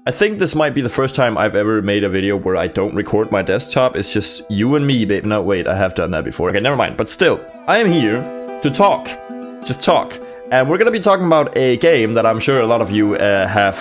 I think this might be the first time I've ever made a video where I don't record my desktop. It's just you and me, babe. No, wait, I have done that before. Okay, never mind. But still, I am here to talk. Just talk. And we're gonna be talking about a game that I'm sure a lot of you have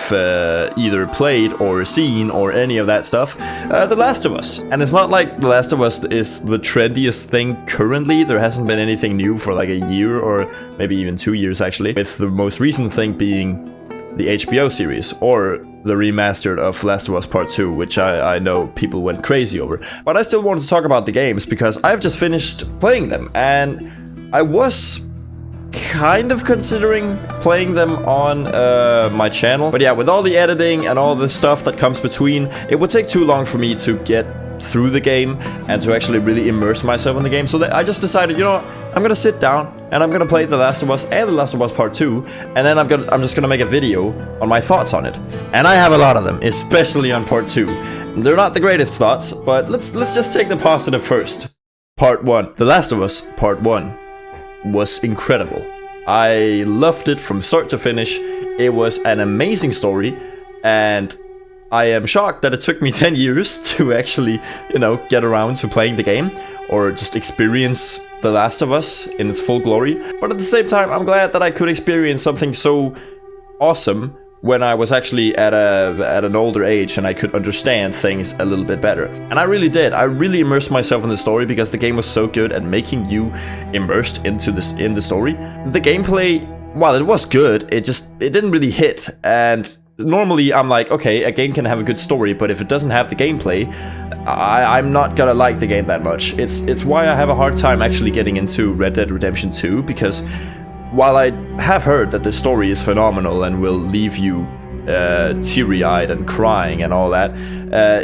either played or seen or any of that stuff. The Last of Us. And it's not like The Last of Us is the trendiest thing currently. There hasn't been anything new for like a year or maybe even 2 years actually. With the most recent thing being the HBO series or the remastered of Last of Us Part 2, which I know people went crazy over. But I still wanted to talk about the games because I've just finished playing them and I was kind of considering playing them on my channel, but yeah, with all the editing and all the stuff that comes between, it would take too long for me to get through the game and to actually really immerse myself in the game. So I just decided, you know what, I'm gonna sit down and I'm gonna play The Last of Us and The Last of Us Part 2, and then I'm just gonna make a video on my thoughts on it. And I have a lot of them, especially on Part 2. They're not the greatest thoughts, but let's just take the positive first. Part 1. The Last of Us Part 1 was incredible. I loved it from start to finish. It was an amazing story, and I am shocked that it took me 10 years to actually, you know, get around to playing the game or just experience The Last of Us in its full glory. But at the same time, I'm glad that I could experience something so awesome when I was actually at an older age and I could understand things a little bit better. And I really did. I really immersed myself in the story because the game was so good at making you immersed in the story. The gameplay, while it was good, it didn't really hit. And normally I'm like, okay, a game can have a good story, but if it doesn't have the gameplay, I'm not gonna like the game that much. It's why I have a hard time actually getting into Red Dead Redemption 2, because while I have heard that the story is phenomenal and will leave you teary-eyed and crying and all that,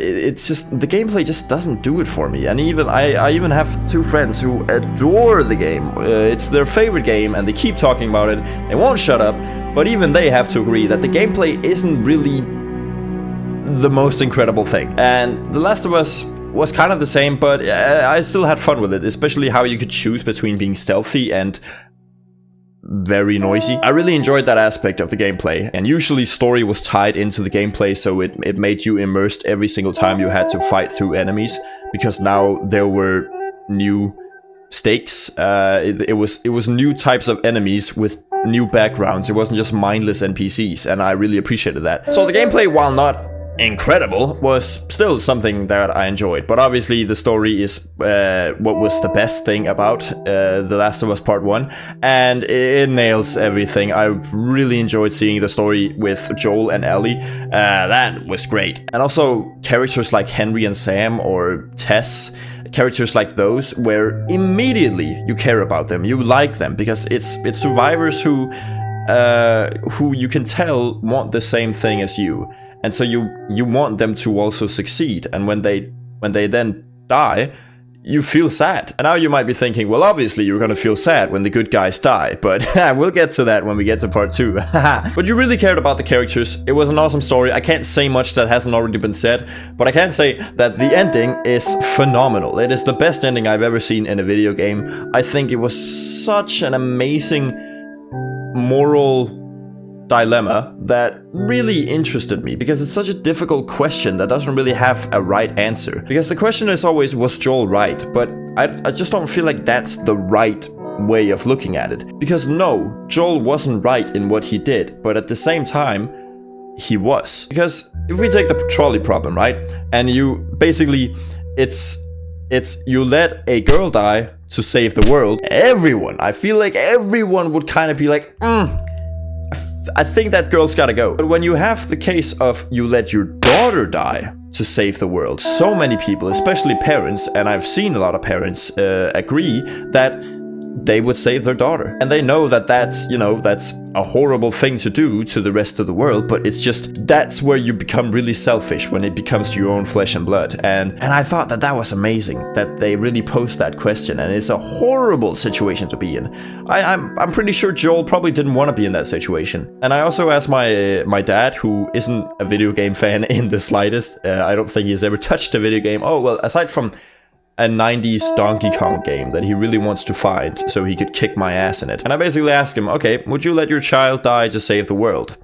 it's just the gameplay just doesn't do it for me. And I even have 2 friends who adore the game. It's their favorite game and they keep talking about it. They won't shut up, but even they have to agree that the gameplay isn't really the most incredible thing. And The Last of Us was kind of the same, but I still had fun with it, especially how you could choose between being stealthy and very noisy. I really enjoyed that aspect of the gameplay, and usually story was tied into the gameplay, so it made you immersed every single time you had to fight through enemies, because now there were new stakes. It was new types of enemies with new backgrounds. It wasn't just mindless NPCs, and I really appreciated that. So the gameplay, while not incredible, was still something that I enjoyed. But obviously the story is what was the best thing about The Last of Us Part 1, and it nails everything. I really enjoyed seeing the story with Joel and Ellie. That was great. And also characters like Henry and Sam or Tess, characters like those, where immediately you care about them, you like them, because it's survivors who you can tell want the same thing as you. And so you want them to also succeed, and when they then die, you feel sad. And now you might be thinking, well, obviously you're gonna feel sad when the good guys die, but we'll get to that when we get to Part 2. But you really cared about the characters. It was an awesome story. I can't say much that hasn't already been said, but I can say that the ending is phenomenal. It is the best ending I've ever seen in a video game. I think it was such an amazing moral dilemma that really interested me, because it's such a difficult question that doesn't really have a right answer. Because the question is always, was Joel right? But I just don't feel like that's the right way of looking at it. Because no, Joel wasn't right in what he did, but at the same time, he was. Because if we take the trolley problem, right? And you basically, it's you let a girl die to save the world. I feel like everyone would kind of be like, I think that girl's gotta go. But when you have the case of you let your daughter die to save the world, so many people, especially parents, and I've seen a lot of parents agree that they would save their daughter. And they know that that's a horrible thing to do to the rest of the world, but it's just, that's where you become really selfish, when it becomes your own flesh and blood. And I thought that was amazing, that they really posed that question, and it's a horrible situation to be in. I'm pretty sure Joel probably didn't want to be in that situation. And I also asked my dad, who isn't a video game fan in the slightest. I don't think he's ever touched a video game. Oh, well, aside from a 90s Donkey Kong game that he really wants to find so he could kick my ass in it. And I basically asked him, okay, would you let your child die to save the world?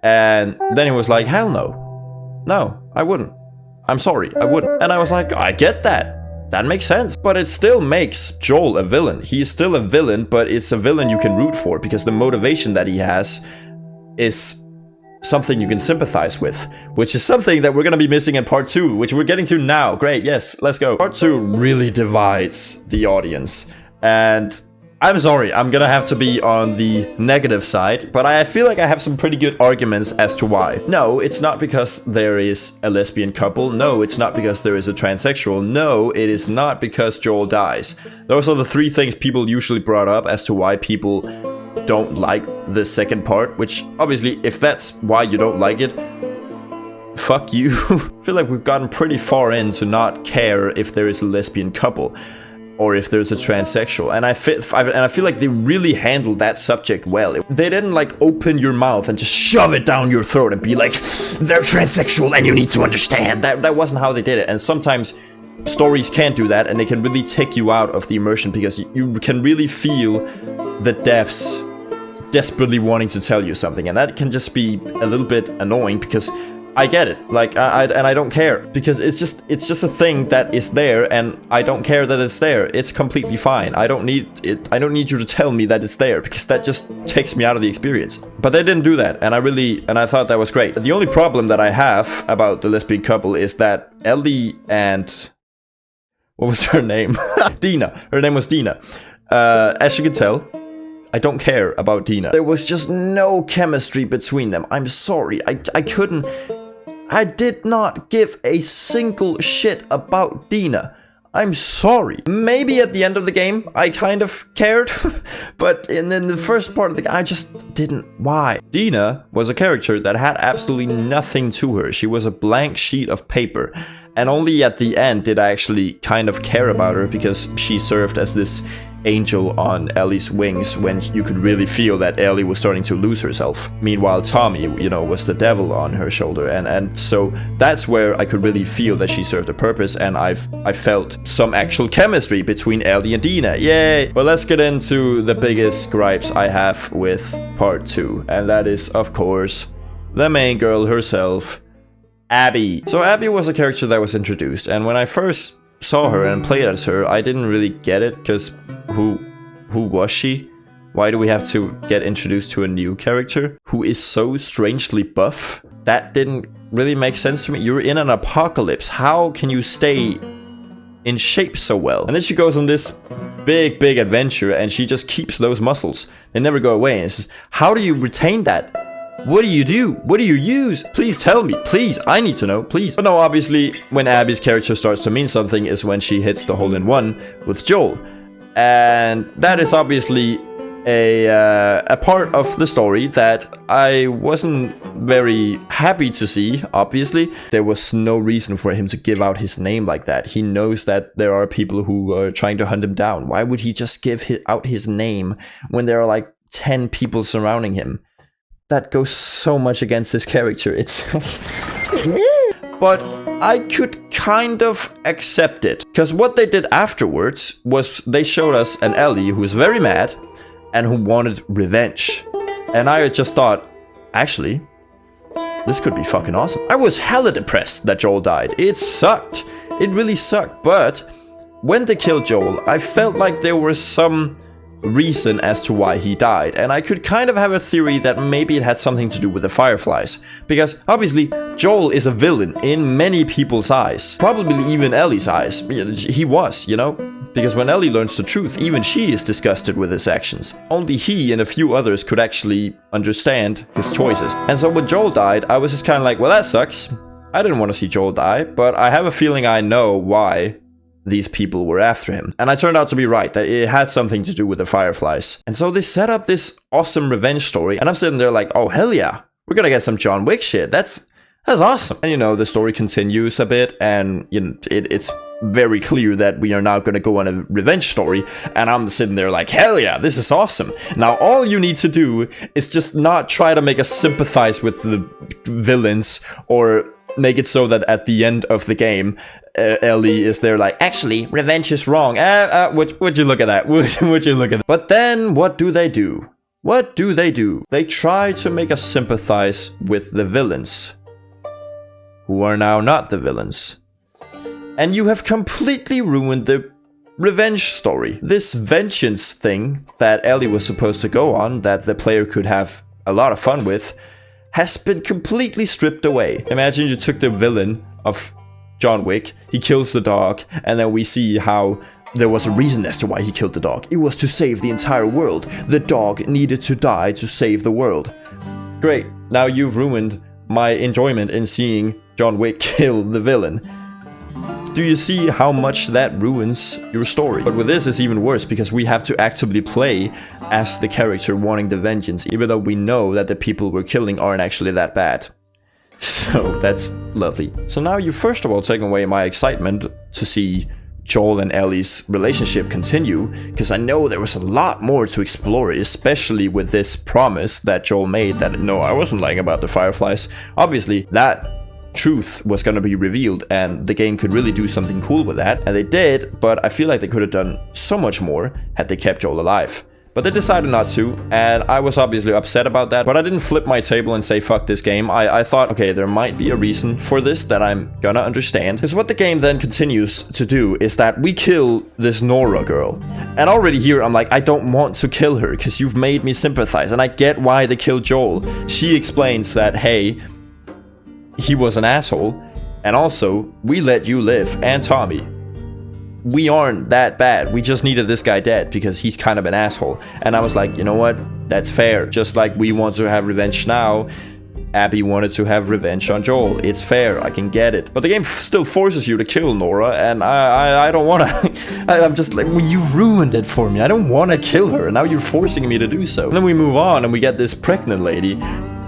And then he was like, hell no. No, I wouldn't. I'm sorry, I wouldn't. And I was like, I get that. That makes sense. But it still makes Joel a villain. He's still a villain, but it's a villain you can root for because the motivation that he has is something you can sympathize with, which is something that we're gonna be missing in part 2, which we're getting to now. Great, yes, let's go. Part 2 really divides the audience, and I'm sorry, I'm gonna have to be on the negative side, but I feel like I have some pretty good arguments as to why. No, it's not because there is a lesbian couple. No, it's not because there is a transsexual. No, it is not because Joel dies. Those are the 3 things people usually brought up as to why people don't like the second part, which obviously, if that's why you don't like it, fuck you. I feel like we've gotten pretty far in to not care if there is a lesbian couple or if there's a transsexual, and I feel like they really handled that subject well. They didn't like open your mouth and just shove it down your throat and be like, they're transsexual and you need to understand. That wasn't how they did it, and sometimes stories can't do that, and they can really take you out of the immersion because you can really feel the devs desperately wanting to tell you something, and that can just be a little bit annoying because I get it, like I don't care because it's just a thing that is there, and I don't care that it's there. It's completely fine. I don't need it. I don't need you to tell me that it's there because that just takes me out of the experience. But they didn't do that, and I thought that was great. The only problem that I have about the lesbian couple is that Ellie and what was her name? Dina. Her name was Dina. As you can tell, I don't care about Dina. There was just no chemistry between them. I'm sorry. I did not give a single shit about Dina. I'm sorry. Maybe at the end of the game, I kind of cared. But in the first part of the game, I just didn't. Why? Dina was a character that had absolutely nothing to her. She was a blank sheet of paper. And only at the end did I actually kind of care about her because she served as this angel on Ellie's wings when you could really feel that Ellie was starting to lose herself. Meanwhile, Tommy, you know, was the devil on her shoulder. And so that's where I could really feel that she served a purpose, and I felt some actual chemistry between Ellie and Dina. Yay! But let's get into the biggest gripes I have with part 2. And that is, of course, the main girl herself, Abby. So Abby was a character that was introduced, and when I first saw her and played as her, I didn't really get it, because who was she? Why do we have to get introduced to a new character who is so strangely buff? That didn't really make sense to me. You're in an apocalypse. How can you stay in shape so well? And then she goes on this big adventure, and she just keeps those muscles. They never go away. And it's just, how do you retain that? What do you do? What do you use? Please tell me. Please, I need to know. Please. But no, obviously, when Abby's character starts to mean something is when she hits the hole-in-one with Joel. And that is obviously a part of the story that I wasn't very happy to see, obviously. There was no reason for him to give out his name like that. He knows that there are people who are trying to hunt him down. Why would he just give out his name when there are like 10 people surrounding him? That goes so much against his character. It's but I could kind of accept it, because what they did afterwards was they showed us an Ellie who was very mad and who wanted revenge. And I just thought, actually, this could be fucking awesome. I was hella depressed that Joel died. It sucked. It really sucked. But when they killed Joel, I felt like there was some reason as to why he died, and I could kind of have a theory that maybe it had something to do with the Fireflies, because obviously Joel is a villain in many people's eyes, probably even Ellie's eyes. He was, you know, because when Ellie learns the truth, even she is disgusted with his actions. Only he and a few others could actually understand his choices. And so when Joel died, I was just kind of like, well, that sucks. I didn't want to see Joel die, but I have a feeling I know why these people were after him. And I turned out to be right, that it had something to do with the Fireflies. And so they set up this awesome revenge story, and I'm sitting there like, oh hell yeah, we're gonna get some John Wick shit. That's awesome. And you know, the story continues a bit, and you know, it's very clear that we are now gonna go on a revenge story, and I'm sitting there like, hell yeah, this is awesome. Now all you need to do is just not try to make us sympathize with the villains, or make it so that at the end of the game, Ellie is there like, actually, revenge is wrong. Would you look at that? Would you look at that? But then, what do they do? What do they do? They try to make us sympathize with the villains. who are now not the villains. And you have completely ruined the revenge story. This vengeance thing that Ellie was supposed to go on, that the player could have a lot of fun with, has been completely stripped away. Imagine you took the villain of John Wick, he kills the dog, and then we see how there was a reason as to why he killed the dog. It was to save the entire world. The dog needed to die to save the world. Great, now you've ruined my enjoyment in seeing John Wick kill the villain. Do you see how much that ruins your story? But with this it's even worse because we have to actively play as the character wanting the vengeance, even though we know that the people we're killing aren't actually that bad. So that's lovely. So now you first of all taken away my excitement to see Joel and Ellie's relationship continue, because I know there was a lot more to explore, especially with this promise that Joel made that, no, I wasn't lying about the Fireflies. Obviously, that truth was going to be revealed and the game could really do something cool with that, and they did, but I feel like they could have done so much more had they kept Joel alive. But they decided not to, and I was obviously upset about that, but I didn't flip my table and say fuck this game. I thought, okay, there might be a reason for this that I'm gonna understand. Because what the game then continues to do is that we kill this Nora girl. And already here I'm like, I don't want to kill her because you've made me sympathize, and I get why they killed Joel. She explains that, hey, he was an asshole, and also, we let you live, and Tommy. We aren't that bad, we just needed this guy dead because he's kind of an asshole. And I was like, you know what, that's fair. Just like we want to have revenge now, Abby wanted to have revenge on Joel. It's fair, I can get it. But the game still forces you to kill Nora, and I don't wanna. I'm just like, well, you've ruined it for me. I don't wanna kill her, and now you're forcing me to do so. And then we move on and we get this pregnant lady,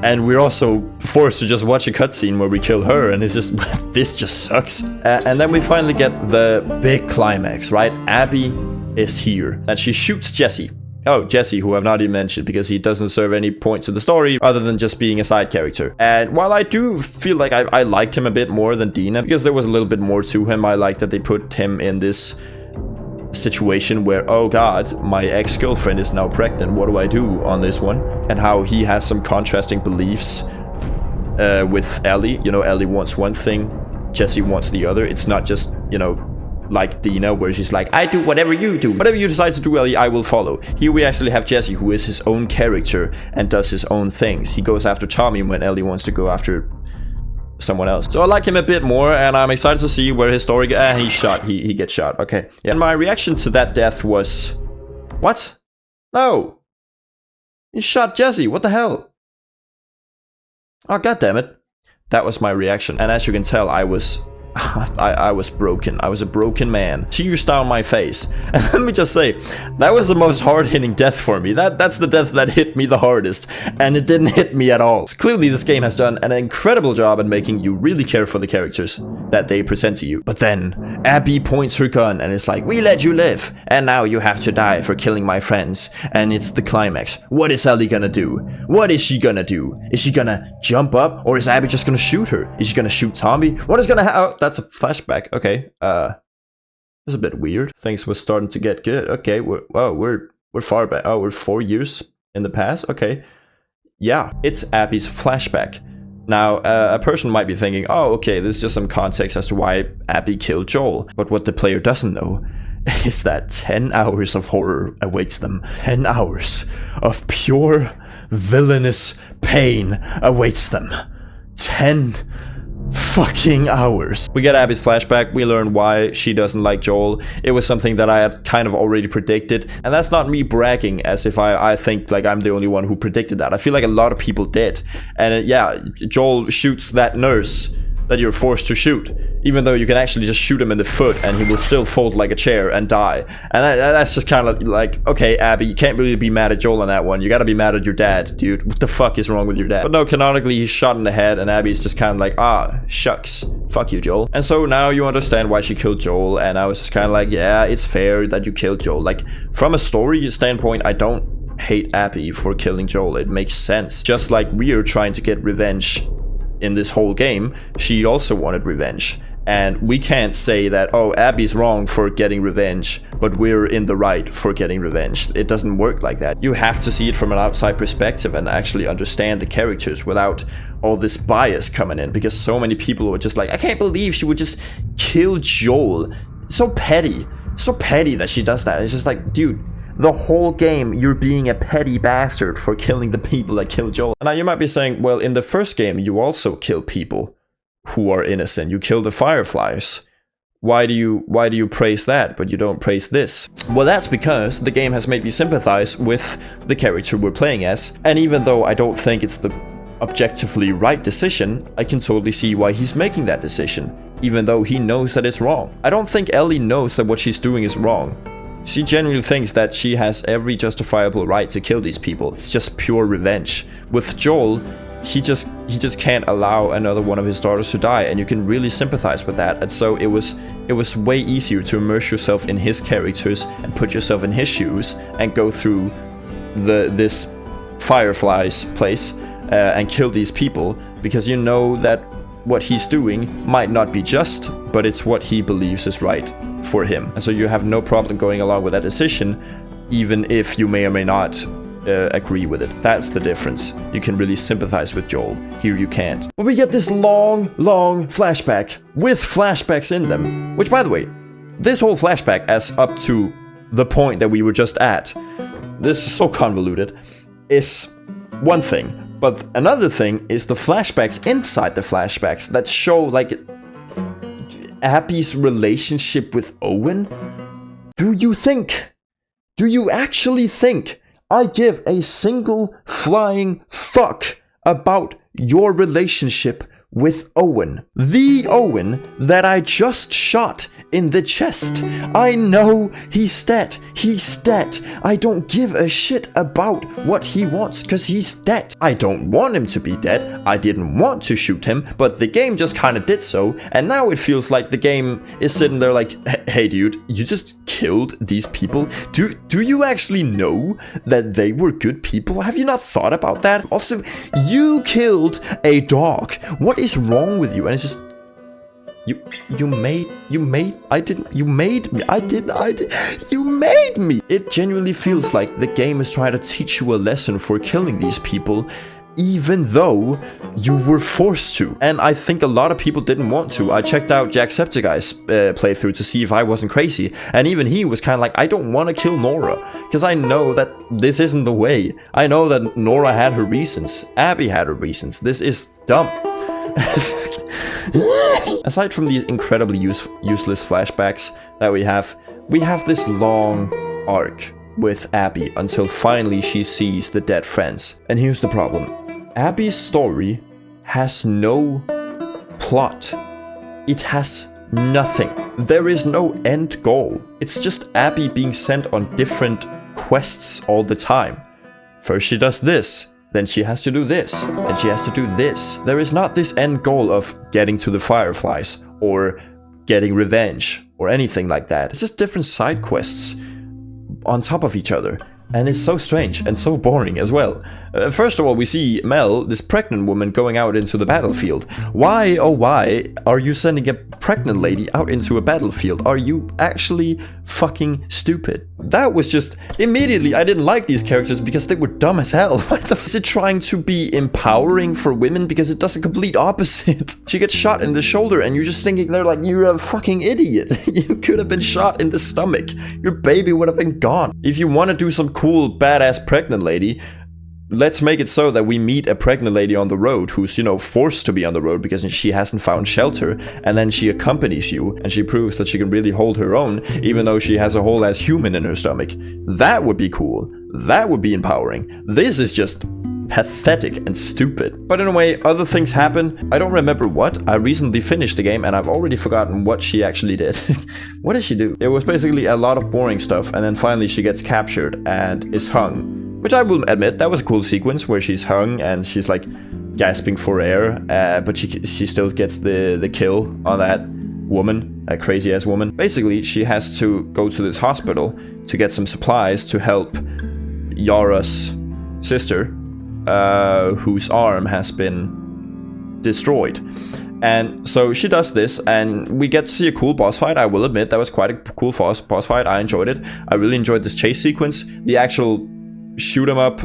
and we're also forced to just watch a cutscene where we kill her, and it's just, this just sucks. And then we finally get the big climax, right? Abby is here, and she shoots Jesse. Oh, Jesse, who I've not even mentioned because he doesn't serve any point to the story other than just being a side character. And while I do feel like I liked him a bit more than Dina, because there was a little bit more to him, I like that they put him in this situation where, oh god, my ex-girlfriend is now pregnant, what do I do on this one? And how he has some contrasting beliefs with Ellie. You know, Ellie wants one thing, Jesse wants the other. It's not just, you know, like Dina, where she's like, I do whatever you do. Whatever you decide to do, Ellie, I will follow. Here we actually have Jesse, who is his own character and does his own things. He goes after Tommy when Ellie wants to go after someone else. So I like him a bit more, and I'm excited to see where his story goes. He's shot. He gets shot. Okay. Yeah. And my reaction to that death was, what? No. He shot Jesse. What the hell? Oh, god damn it. That was my reaction. And as you can tell, I was broken. I was a broken man. Tears down my face. And let me just say, that was the most hard-hitting death for me. That's the death that hit me the hardest. And it didn't hit me at all. So clearly this game has done an incredible job in making you really care for the characters that they present to you. But then, Abby points her gun and is like, we let you live, and now you have to die for killing my friends. And it's the climax. What is Ellie gonna do? What is she gonna do? Is she gonna jump up, or is Abby just gonna shoot her? Is she gonna shoot Tommy? What is gonna happen? That's a flashback. Okay. It's a bit weird. Things were starting to get good. Okay, we're far back. Oh, we're 4 years in the past. Okay. Yeah, it's Abby's flashback. Now, a person might be thinking, oh, okay, there's just some context as to why Abby killed Joel. But what the player doesn't know is that 10 hours of horror awaits them. 10 hours of pure villainous pain awaits them. 10 fucking hours. We get Abby's flashback, we learn why she doesn't like Joel. It was something that I had kind of already predicted, and that's not me bragging as if I think like I'm the only one who predicted that. I feel like a lot of people did. And yeah, Joel shoots that nurse that you're forced to shoot, even though you can actually just shoot him in the foot and he will still fold like a chair and die. And that's just kind of like, okay, Abby, you can't really be mad at Joel on that one. You gotta be mad at your dad, dude. What the fuck is wrong with your dad? But no, canonically, he's shot in the head, and Abby's just kind of like, ah, shucks. Fuck you, Joel. And so now you understand why she killed Joel, and I was just kind of like, yeah, it's fair that you killed Joel. Like, from a story standpoint, I don't hate Abby for killing Joel. It makes sense. Just like we're trying to get revenge in this whole game, she also wanted revenge. And we can't say that, oh, Abby's wrong for getting revenge, but we're in the right for getting revenge. It doesn't work like that. You have to see it from an outside perspective and actually understand the characters without all this bias coming in, because so many people were just like, I can't believe she would just kill Joel. So petty that she does that. It's just like, dude, the whole game you're being a petty bastard for killing the people that killed Joel. And now you might be saying, well, in the first game you also kill people who are innocent. You kill the Fireflies. Why do you praise that, but you don't praise this? Well, that's because the game has made me sympathize with the character we're playing as, and even though I don't think it's the objectively right decision, I can totally see why he's making that decision, even though he knows that it's wrong. I don't think Ellie knows that what she's doing is wrong. She genuinely thinks that she has every justifiable right to kill these people. It's just pure revenge. With Joel, he just can't allow another one of his daughters to die, and you can really sympathize with that. And so it was way easier to immerse yourself in his characters and put yourself in his shoes and go through this Fireflies place and kill these people, because you know that what he's doing might not be just, but it's what he believes is right for him. And so you have no problem going along with that decision, even if you may or may not agree with it. That's the difference. You can really sympathize with Joel. Here you can't. But we get this long flashback with flashbacks in them. Which, by the way, this whole flashback as up to the point that we were just at, this is so convoluted, is one thing. But another thing is the flashbacks inside the flashbacks that show, like, Abby's relationship with Owen. Do you actually think I give a single flying fuck about your relationship with Owen? The Owen that I just shot in the chest. I know he's dead. He's dead. I don't give a shit about what he wants, because he's dead. I don't want him to be dead. I didn't want to shoot him, but the game just kind of did so, and now it feels like the game is sitting there like, hey dude, you just killed these people? Do you actually know that they were good people? Have you not thought about that? Also, you killed a dog. What is wrong with you? And it's just, you made me. It genuinely feels like the game is trying to teach you a lesson for killing these people, even though you were forced to. And I think a lot of people didn't want to. I checked out Jacksepticeye's playthrough to see if I wasn't crazy, and even he was kind of like, I don't want to kill Nora, because I know that this isn't the way. I know that Nora had her reasons. Abby had her reasons. This is dumb. Aside from these incredibly useless flashbacks that we have this long arc with Abby until finally she sees the dead friends. And here's the problem. Abby's story has no plot. It has nothing. There is no end goal. It's just Abby being sent on different quests all the time. First she does this, then she has to do this, and she has to do this. There is not this end goal of getting to the Fireflies, or getting revenge, or anything like that. It's just different side quests on top of each other. And it's so strange and so boring as well. First of all, we see Mel, this pregnant woman, going out into the battlefield. Why, oh why, are you sending a pregnant lady out into a battlefield? Are you actually fucking stupid? That was just, immediately I didn't like these characters because they were dumb as hell. What the f is it trying to be empowering for women? Because it does the complete opposite. She gets shot in the shoulder and you're just thinking they're like, you're a fucking idiot. You could have been shot in the stomach. Your baby would have been gone. If you want to do some cool, badass pregnant lady, let's make it so that we meet a pregnant lady on the road who's, you know, forced to be on the road because she hasn't found shelter, and then she accompanies you and she proves that she can really hold her own even though she has a whole ass human in her stomach. That would be cool. That would be empowering. This is just pathetic and stupid. But in a way, other things happen. I don't remember what. I recently finished the game and I've already forgotten what she actually did. What did she do? It was basically a lot of boring stuff, and then finally she gets captured and is hung. Which I will admit, that was a cool sequence where she's hung and she's like gasping for air, but she still gets the kill on that woman, a crazy ass woman. Basically, she has to go to this hospital to get some supplies to help Yara's sister, whose arm has been destroyed. And so she does this, and we get to see a cool boss fight. I will admit, that was quite a cool boss fight. I enjoyed it. I really enjoyed this chase sequence. The actual shoot 'em up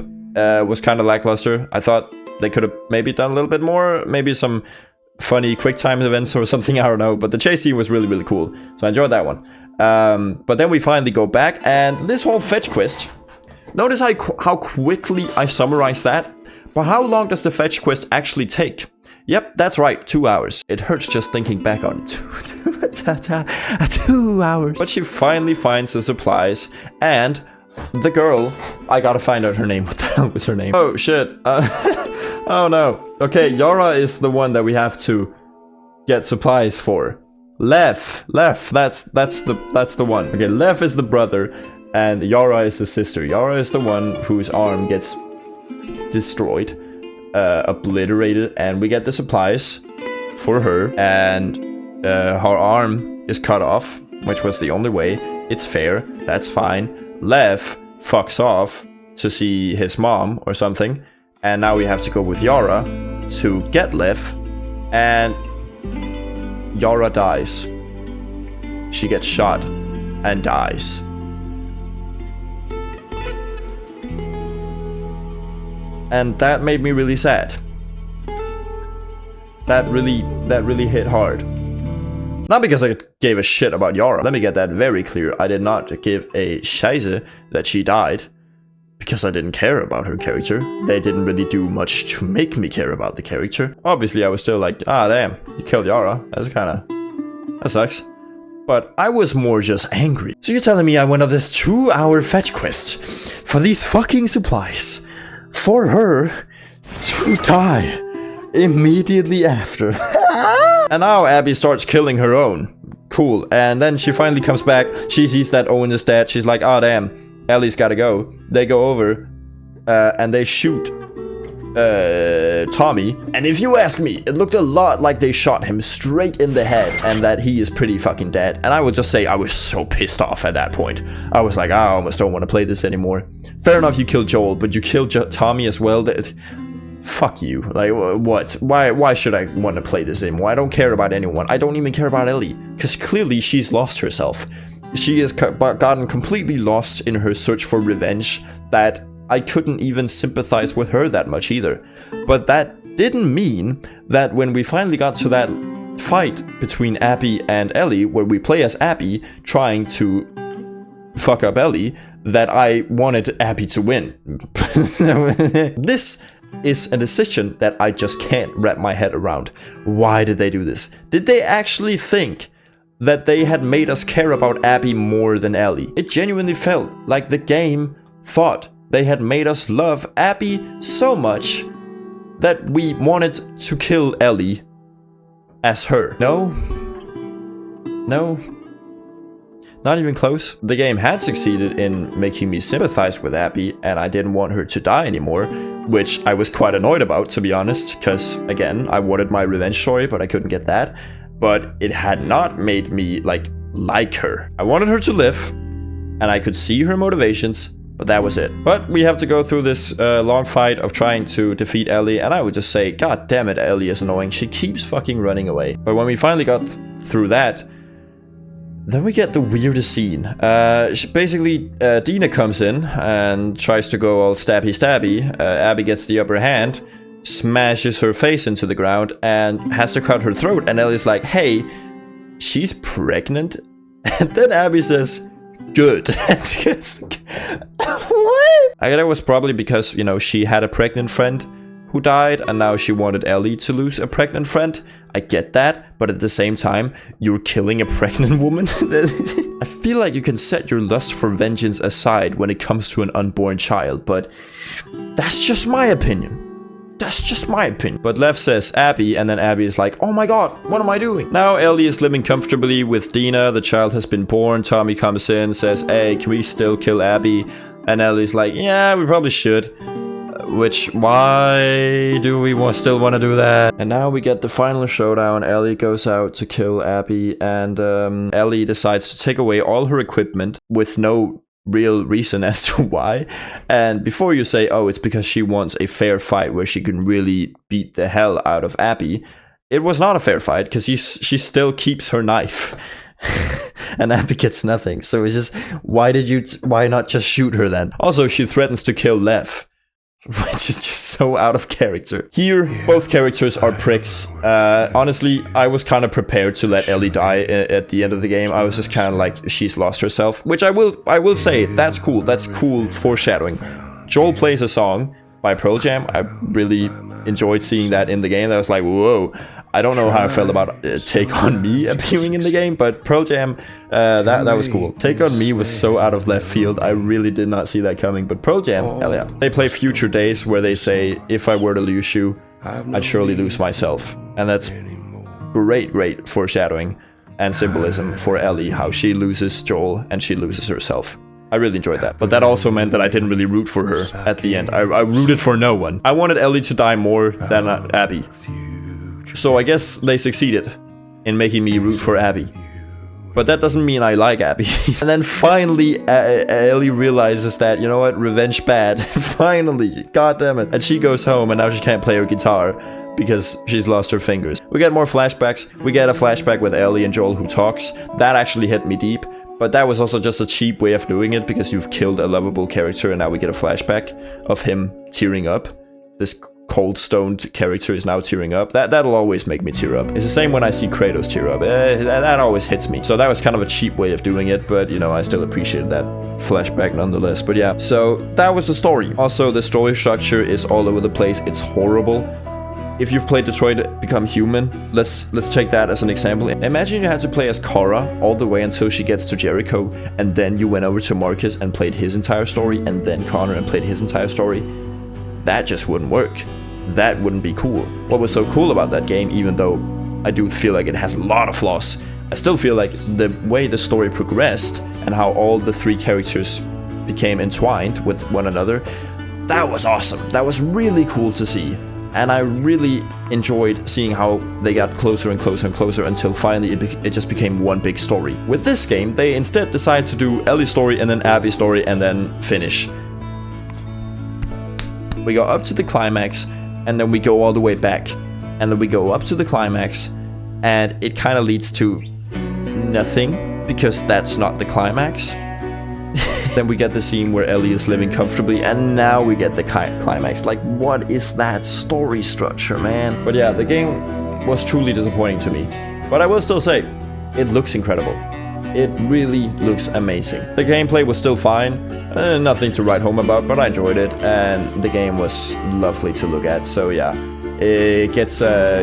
was kind of lackluster. I thought they could have maybe done a little bit more. Maybe some funny quick time events or something, I don't know. But the chase scene was really, really cool. So I enjoyed that one. But then we finally go back, and this whole fetch quest. Notice how quickly I summarize that. But how long does the fetch quest actually take? Yep, that's right, 2 hours. It hurts just thinking back on it. 2 hours. But she finally finds the supplies, and the girl, I gotta find out her name. What the hell was her name? Oh shit. Oh no. Okay, Yara is the one that we have to get supplies for. Lev, that's the one. Okay, Lev is the brother, and Yara is the sister. Yara is the one whose arm gets destroyed. Obliterated, and we get the supplies for her, and her arm is cut off, which was the only way. It's fair, that's fine. Lev fucks off to see his mom or something, and now we have to go with Yara to get Lev, and Yara dies. She gets shot and dies. And that made me really sad. That really hit hard. Not because I gave a shit about Yara. Let me get that very clear. I did not give a scheisse that she died because I didn't care about her character. They didn't really do much to make me care about the character. Obviously, I was still like, ah, damn, you killed Yara. That sucks. But I was more just angry. So you're telling me I went on this 2-hour fetch quest for these fucking supplies for her to die immediately after. And now Abby starts killing her own. Cool. And then she finally comes back. She sees that Owen is dead. She's like, oh damn, Ellie's gotta go. They go over and they shoot Tommy. And if you ask me, it looked a lot like they shot him straight in the head and that he is pretty fucking dead. And I would just say I was so pissed off at that point. I was like, I almost don't want to play this anymore. Fair enough, you killed Joel, but you killed Tommy as well. Fuck you. Like, what? Why should I want to play this anymore? I don't care about anyone. I don't even care about Ellie. Because clearly she's lost herself. She has gotten completely lost in her search for revenge that I couldn't even sympathize with her that much either. But that didn't mean that when we finally got to that fight between Abby and Ellie, where we play as Abby trying to fuck up Ellie, that I wanted Abby to win. This is a decision that I just can't wrap my head around. Why did they do this? Did they actually think that they had made us care about Abby more than Ellie? It genuinely felt like the game thought they had made us love Abby so much that we wanted to kill Ellie as her. No. Not even close. The game had succeeded in making me sympathize with Abby, and I didn't want her to die anymore, which I was quite annoyed about, to be honest, because, again, I wanted my revenge story, but I couldn't get that. But it had not made me, like her. I wanted her to live, and I could see her motivations, but that was it. But we have to go through this long fight of trying to defeat Ellie, and I would just say, god damn it, Ellie is annoying. She keeps fucking running away. But when we finally got through that, then we get the weirdest scene. Basically, Dina comes in and tries to go all stabby. Abby gets the upper hand, smashes her face into the ground, and has to cut her throat. And Ellie's like, hey, she's pregnant? And then Abby says, good. What? I guess it was probably because, you know, she had a pregnant friend who died, and now she wanted Ellie to lose a pregnant friend. I get that, but at the same time, you're killing a pregnant woman? I feel like you can set your lust for vengeance aside when it comes to an unborn child, but that's just my opinion. But Lev says Abby, and then Abby is like, oh my god, what am I doing? Now Ellie is living comfortably with Dina, the child has been born. Tommy comes in, says, hey, can we still kill Abby? And Ellie's like, yeah, we probably should. Why do we still want to do that? And now we get the final showdown. Ellie goes out to kill Abby, and Ellie decides to take away all her equipment with no real reason as to why. And before you say, oh, it's because she wants a fair fight where she can really beat the hell out of Abby, it was not a fair fight because she still keeps her knife. And Abby gets nothing. So it's just, why not just shoot her then? Also, she threatens to kill Lev, which is just so out of character. Here, both characters are pricks. Honestly, I was kind of prepared to let Ellie die at the end of the game. I was just kind of like, she's lost herself, which I will say, that's cool. That's cool foreshadowing. Joel plays a song by Pearl Jam. I really enjoyed seeing that in the game. I was like, whoa. I don't know how I felt about Take On Me appearing in the game, but Pearl Jam, that was cool. Take On Me was so out of left field, I really did not see that coming, but Pearl Jam, hell yeah. They play Future Days, where they say, if I were to lose you, I'd surely lose myself. And that's great foreshadowing and symbolism for Ellie, how she loses Joel and she loses herself. I really enjoyed that. But that also meant that I didn't really root for her at the end. I rooted for no one. I wanted Ellie to die more than Abby. So I guess they succeeded in making me root for Abby. But that doesn't mean I like Abby. And then finally, Ellie realizes that, you know what, revenge bad. Finally, god damn it. And she goes home and now she can't play her guitar because she's lost her fingers. We get more flashbacks. We get a flashback with Ellie and Joel who talks. That actually hit me deep. But that was also just a cheap way of doing it because you've killed a lovable character and now we get a flashback of him tearing up. This cold stoned character is now tearing up. That'll always make me tear up. It's the same when I see Kratos tear up. That always hits me. So that was kind of a cheap way of doing it, but you know, I still appreciated that flashback nonetheless. But yeah, so that was the story. Also, the story structure is all over the place. It's horrible. If you've played Detroit Become Human, let's take that as an example. Imagine you had to play as Kara all the way until she gets to Jericho, and then you went over to Marcus and played his entire story, and then Connor and played his entire story. That just wouldn't work. That wouldn't be cool. What was so cool about that game, even though I do feel like it has a lot of flaws, I still feel like the way the story progressed and how all the three characters became entwined with one another, that was awesome. That was really cool to see. And I really enjoyed seeing how they got closer and closer and closer until finally it just became one big story. With this game, they instead decided to do Ellie's story and then Abby's story and then finish. We go up to the climax, and then we go all the way back. And then we go up to the climax, and it kind of leads to nothing, because that's not the climax. Then we get the scene where Ellie is living comfortably, and now we get the climax. Like, what is that story structure, man? But yeah, the game was truly disappointing to me. But I will still say, it looks incredible. It really looks amazing. The gameplay was still fine, nothing to write home about, but I enjoyed it, and the game was lovely to look at, so yeah. It gets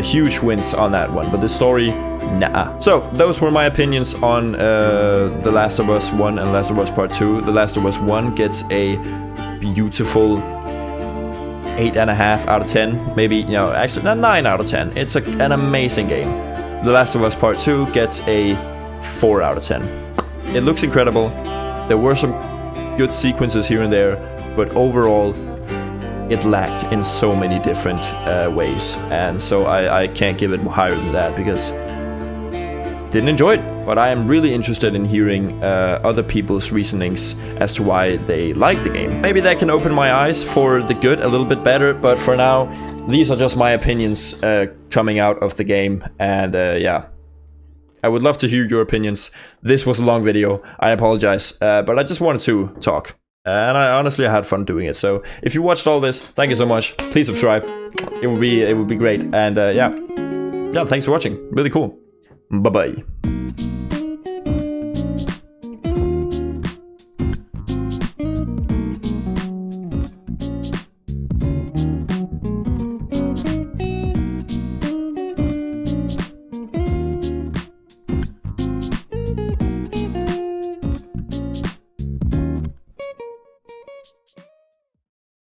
huge wins on that one, but the story, nah. So, those were my opinions on The Last of Us 1 and Last of Us Part 2. The Last of Us 1 gets a beautiful 8.5 out of 10, maybe, you know, actually, not 9 out of 10. It's an amazing game. The Last of Us Part 2 gets a 4 out of 10. It looks incredible. There were some good sequences here and there, but overall it lacked in so many different ways, and so I can't give it higher than that because didn't enjoy it. But I am really interested in hearing other people's reasonings as to why they like the game. Maybe that can open my eyes for the good a little bit better, but for now these are just my opinions coming out of the game, and yeah, I would love to hear your opinions. This was a long video, I apologize, but I just wanted to talk. And I honestly had fun doing it. So if you watched all this, thank you so much. Please subscribe. It would be great. And yeah, thanks for watching. Really cool. Bye bye.